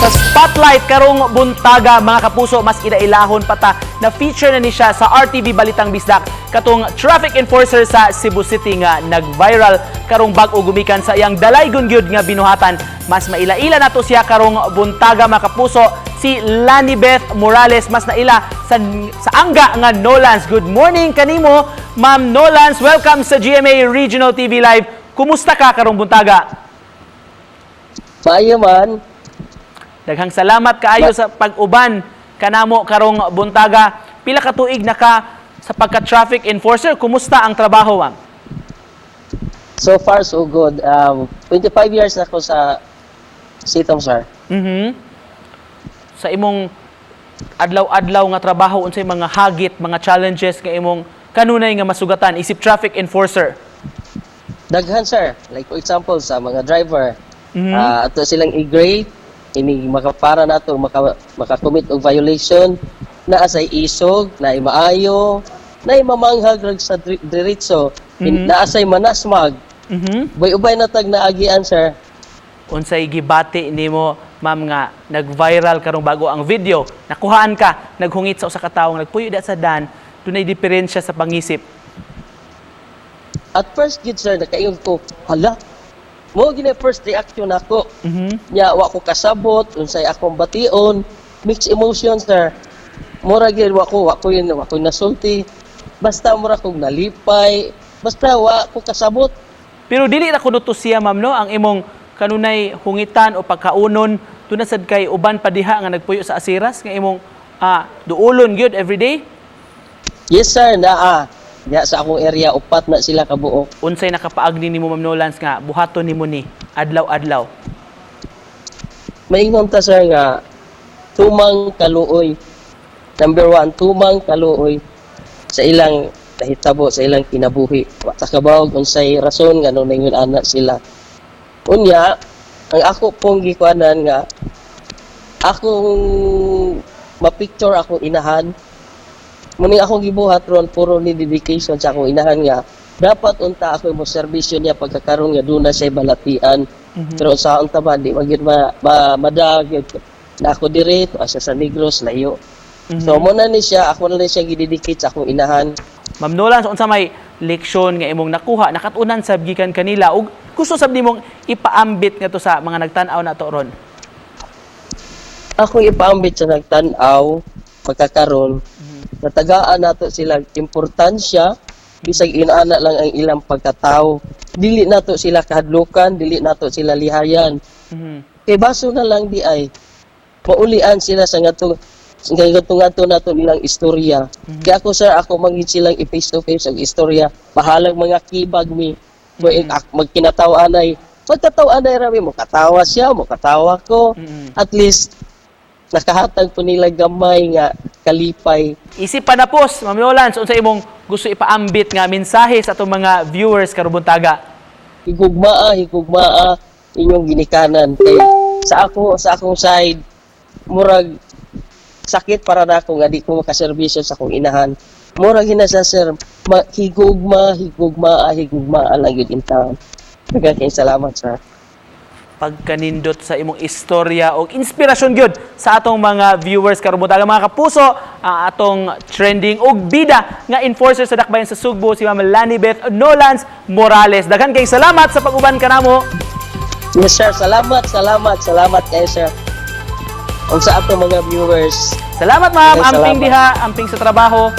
sa spotlight karong buntaga mga kapuso, mas ilailahon pata na feature na ni siya sa RTV Balitang Bisdak katong traffic enforcer sa Cebu City nga nag-viral karong bag-o gumikan sa iyang dalaygon gyud nga binuhatan. Mas mailaila nato siya karong buntaga mga kapuso, si Lanibeth Morales, mas naila sa angga nga Nolans. Good morning kanimo, Ma'am Nolans. Welcome sa GMA Regional TV Live. Kumusta ka karong buntaga? Maayo man. Daghang salamat kaayo sa pag-uban kanamo karong buntaga. Pila ka tuig na ka sa pagka-traffic enforcer? Kumusta ang trabaho, ma'am? So far, so good. 25 years na ako sa Sitong, sir. Sa imong adlaw-adlaw nga trabaho, unsay mga hagit, mga challenges nga imong kanunay nga masugatan isip traffic enforcer? Daghan, sir. Like for example, sa mga driver, ato silang i-grade, ini makapara nato maka-commit og violation, naa say isog, na maayo, na mamanghag rag sa diretso, naa say manasmag. Ubay na tag naagian, sir. Unsay gibati nimo, ma'am, nga nag-viral karong bago ang video, nakuhaan ka, naghungit sa usa ka tawo nagpuyo da sa dan, dunay diferensya sa pangisip? At first, gid, sir, nakaingon ko, hala, mo gina first reaction ako. Nya wa ko kasabot unsay akong bation, mixed emotions, sir. Mura gid wa ko nasulti. Basta mura kong nalipay, basta wa ko kasabot. Pero dili na kuno to siya, ma'am, no, ang imong kanunay hungitan o pagkaunon tunasad kay uban pa diha nga nagpuyo sa asiras nga imong duolon gyud everyday. Yes, sir, naa. Ya sa akong area upat na sila kabuok. Unsay nakapaagni nimo, Ma'am Nolans, nga buhaton nimo ni adlaw-adlaw? Maingon ta, sir, nga tumang kaluoy. Number 1, tumang kaluoy sa ilang nahitabo, sa ilang kinabuhi. Wa ta kabawog unsay rason nga nung ningon anak sila. Unya, ang ako pong gikuanan nga akong mapicture akong inahan. Muni akong gibuhat ron puro ni dedication sa akong inahan nga dapat unta ako mo serbisyo niya pagkakaroon nga duna say balatian. Pero sa unta ba di magid madag na ako dire to asa sa Negros layo. So mo na ni siya, ako na siya gidedicate sa akong inahan. Ma'am Nolans, unsa may leksyon nga imong nakuha nakatunan sa gikan kanila ug gusto sab nimong ipaambit nga to sa mga nagtan-aw nato ron? Ako ipaambit sa nagtan-aw pagkakaroon natagaan nato sila importansya bisag inaana lang ang ilang pagkatao. Dili nato sila kahadlukan, dili nato sila lihayan. Kay baso na lang di ay maulian sila sa ngatong nato nilang istorya. Kaya ako, sir, ako mangin silang i-face to face ang istorya. Pahalang mga kibag mi magkinataw-anay. Magkataw-anay rami mo katawa siya, mo katawa ko. At least nakahatag po nila gamay nga kalipay. Isip pa na pos, Ma'am Nolans, unsa imong gusto ipaambit nga mensahe sa atong mga viewers karong buntaga? Higugmaa inyong ginikanan. Kay sa akong side, murag sakit para na ako nga di ko makaserbisyo sa akong inahan. Murag gina sa, sir, higugmaa lang yun in town. Nagkakain salamat, sir. Pagkanindot sa imong istorya o inspirasyon gyud sa atong mga viewers karong buntaga mga kapuso, ang atong trending og bida nga enforcer sa dakbayan sa Sugbo, si Ma'am Lanibeth Nolans Morales. Daghan kay salamat sa pag-uban kanamo. Yes, sir, salamat kayo, sir. Ug sa atong mga viewers. Salamat, ma'am. Okay, Amping salamat. diha, amping sa trabaho.